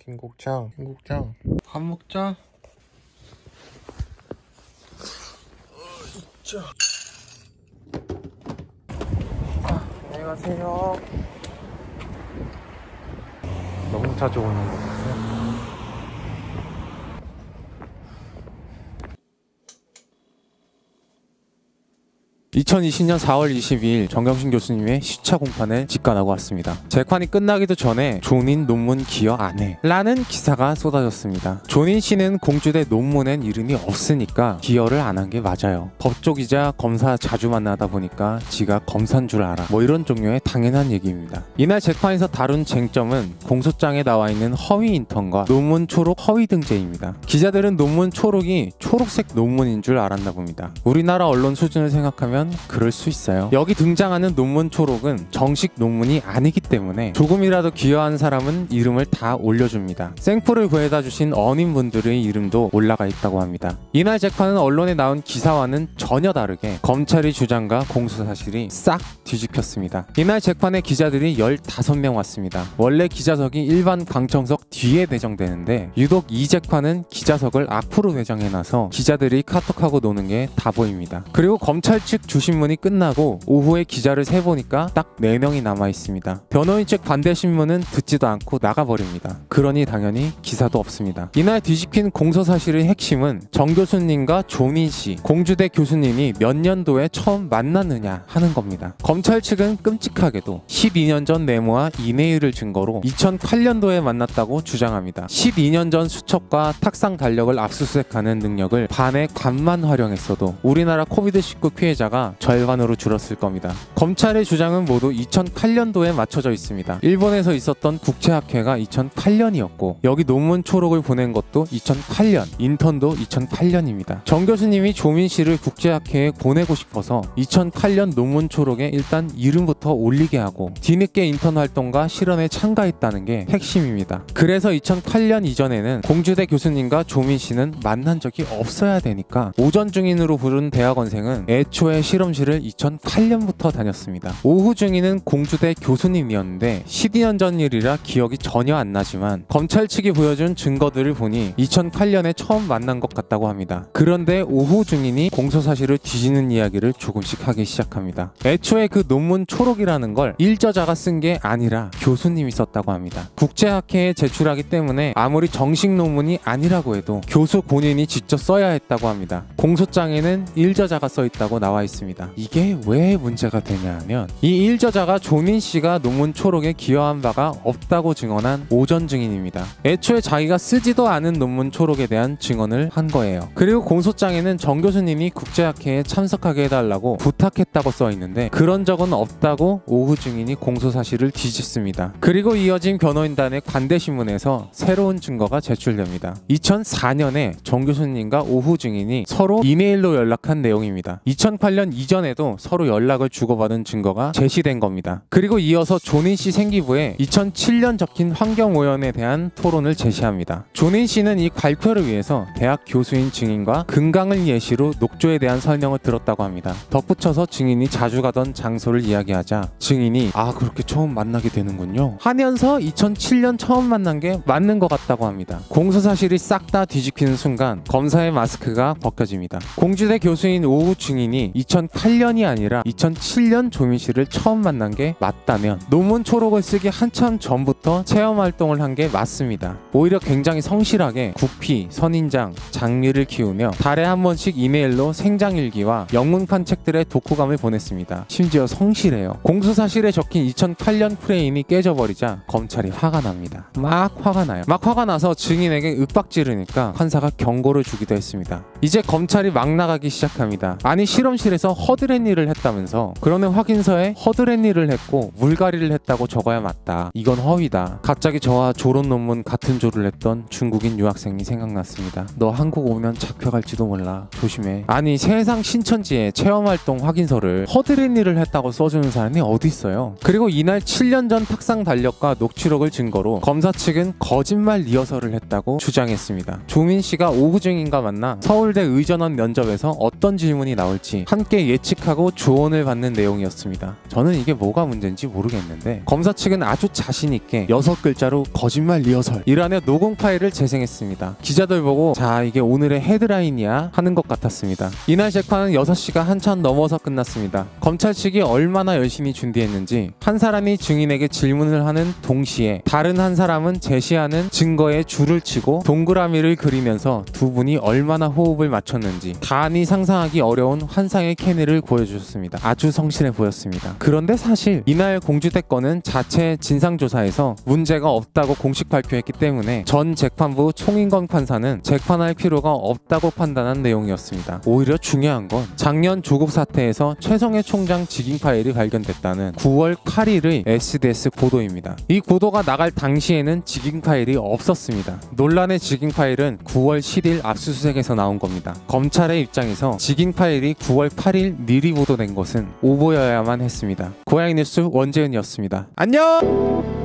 김국장 밥 먹자. 안녕하세요. 너무 자주 오는 것 같아요. 2020년 4월 22일 정경신 교수님의 시차 공판을 직관하고 왔습니다. 재판이 끝나기도 전에 존인 논문 기여 안 해 라는 기사가 쏟아졌습니다. 존인 씨는 공주대 논문엔 이름이 없으니까 기여를 안 한 게 맞아요. 법조기자 검사 자주 만나다 보니까 지가 검사인 줄 알아, 뭐 이런 종류의 당연한 얘기입니다. 이날 재판에서 다룬 쟁점은 공소장에 나와 있는 허위 인턴과 논문 초록 허위 등재입니다. 기자들은 논문 초록이 초록색 논문인 줄 알았나 봅니다. 우리나라 언론 수준을 생각하면 그럴 수 있어요. 여기 등장하는 논문 초록은 정식 논문이 아니기 때문에 조금이라도 기여한 사람은 이름을 다 올려줍니다. 생풀을 구해다 주신 언인분들의 이름도 올라가 있다고 합니다. 이날 재판은 언론에 나온 기사와는 전혀 다르게 검찰의 주장과 공소사실이 싹 뒤집혔습니다. 이날 재판에 기자들이 15명 왔습니다. 원래 기자석이 일반 방청석 뒤에 배정되는데 유독 이 재판은 기자석을 앞으로 배정해놔서 기자들이 카톡하고 노는 게 다 보입니다. 그리고 검찰 측 주신문이 끝나고 오후에 기자를 세보니까 딱 4명이 남아있습니다. 변호인 측 반대 신문은 듣지도 않고 나가버립니다. 그러니 당연히 기사도 없습니다. 이날 뒤집힌 공소사실의 핵심은 정 교수님과 존인 씨, 공주대 교수님이 몇 년도에 처음 만났느냐 하는 겁니다. 검찰 측은 끔찍하게도 12년 전 메모와 이메일을 증거로 2008년도에 만났다고 주장합니다. 12년 전 수첩과 탁상 달력을 압수수색하는 능력을 반의 관만 활용했어도 우리나라 코비드19 피해자가 절반으로 줄었을 겁니다. 검찰의 주장은 모두 2008년도에 맞춰져 있습니다. 일본에서 있었던 국제학회가 2008년이었고 여기 논문 초록을 보낸 것도 2008년, 인턴도 2008년입니다. 정 교수님이 조민 씨를 국제학회에 보내고 싶어서 2008년 논문 초록에 일단 이름부터 올리게 하고 뒤늦게 인턴 활동과 실현에 참가했다는 게 핵심입니다. 그래서 2008년 이전에는 공주대 교수님과 조민 씨는 만난 적이 없어야 되니까 오전 중인으로 부른 대학원생은 애초에 실험실을 2008년부터 다녔습니다. 오후 중인은 공주대 교수님이었는데 12년 전 일이라 기억이 전혀 안 나지만 검찰 측이 보여준 증거들을 보니 2008년에 처음 만난 것 같다고 합니다. 그런데 오후 중인이 공소사실을 뒤지는 이야기를 조금씩 하기 시작합니다. 애초에 그 논문 초록이라는 걸 일저자가 쓴 게 아니라 교수님이 썼다고 합니다. 국제학회에 제출하기 때문에 아무리 정식 논문이 아니라고 해도 교수 본인이 직접 써야 했다고 합니다. 공소장에는 일저자가 써있다고 나와 있습니다. 이게 왜 문제가 되냐 하면 이 일저자가 존인 씨가 논문 초록에 기여한 바가 없다고 증언한 오전 증인입니다. 애초에 자기가 쓰지도 않은 논문 초록에 대한 증언을 한 거예요. 그리고 공소장에는 정 교수님이 국제학회에 참석하게 해달라고 부탁했다고 써있는데 그런 적은 없다고 오후 증인이 공소사실을 뒤집습니다. 그리고 이어진 변호인단의 관대신문에서 새로운 증거가 제출됩니다. 2004년에 정 교수님과 오후 증인이 서로 이메일로 연락한 내용입니다. 2008년 이전에도 서로 연락을 주고받은 증거가 제시된 겁니다. 그리고 이어서 존인 씨 생기부에 2007년 적힌 환경오염에 대한 토론을 제시합니다. 존인 씨는 이 발표를 위해서 대학 교수인 증인과 금강을 예시로 녹조에 대한 설명을 들었다고 합니다. 덧붙여서 증인이 자주 가던 장소를 이야기하자 증인이 그렇게 처음 만나게 되는군요 하면서 2007년 처음 만난 게 맞는 것 같다고 합니다. 공소사실이 싹 다 뒤집히는 순간 검사의 마스크가 벗겨집니다. 공주대 교수인 오후 증인이 2008년이 아니라 2007년 조민 씨를 처음 만난 게 맞다면 논문 초록을 쓰기 한참 전부터 체험 활동을 한 게 맞습니다. 오히려 굉장히 성실하게 구피, 선인장, 장미를 키우며 달에 한 번씩 이메일로 생장일기와 영문판 책들의 독후감을 보냈습니다. 심지어 성실해요. 공소사실에 적힌 2008년 프레임이 깨져버리자 검찰이 화가 납니다. 막 화가 나요. 막 화가 나서 증인에게 윽박지르니까 판사가 경고를 주기도 했습니다. 이제 검찰이 막 나가기 시작합니다. 아니 실험실에서 허드렛 일을 했다면서 그러는 확인서에 허드렛 일을 했고 물갈이를 했다고 적어야 맞다. 이건 허위다. 갑자기 저와 조론 논문 같은 조를 했던 중국인 유학생이 생각났습니다. 너 한국 오면 잡혀갈지도 몰라. 조심해. 아니 세상 신천지에 체험활동 확인서를 허드렛 일을 했다고 써주는 사람이 어디 있어요. 그리고 이날 7년 전 탁상 달력과 녹취록을 증거로 검사 측은 거짓말 리허설을 했다고 주장했습니다. 조민 씨가 오후 증인과 만나 서울대 의전원 면접에서 어떤 질문이 나올지 함께 쉽게 예측하고 조언을 받는 내용이었습니다. 저는 이게 뭐가 문제인지 모르겠는데 검사 측은 아주 자신있게 6글자로 거짓말 리허설 이라며 녹음 파일을 재생했습니다. 기자들 보고 자 이게 오늘의 헤드라인이야 하는 것 같았습니다. 이날 재판은 6시가 한참 넘어서 끝났습니다. 검찰 측이 얼마나 열심히 준비했는지 한 사람이 증인에게 질문을 하는 동시에 다른 한 사람은 제시하는 증거에 줄을 치고 동그라미를 그리면서 두 분이 얼마나 호흡을 맞췄는지 단히 상상하기 어려운 환상의 케미를 보여주셨습니다. 아주 성실해 보였습니다. 그런데 사실 이날 공주대 건은 자체 진상조사에서 문제가 없다고 공식 발표했기 때문에 전 재판부 총인권 판사는 재판할 필요가 없다고 판단한 내용이었습니다. 오히려 중요한 건 작년 조국 사태에서 최성해 총장 직인 파일이 발견됐다는 9월 8일의 SDS 보도입니다. 이 보도가 나갈 당시에는 직인 파일이 없었습니다. 논란의 직인 파일은 9월 7일 압수수색에서 나온 겁니다. 검찰의 입장에서 직인 파일이 9월 8일 미리 보도된 것은 오보여야만 했습니다. 고양이 뉴스 원재은이었습니다. 안녕!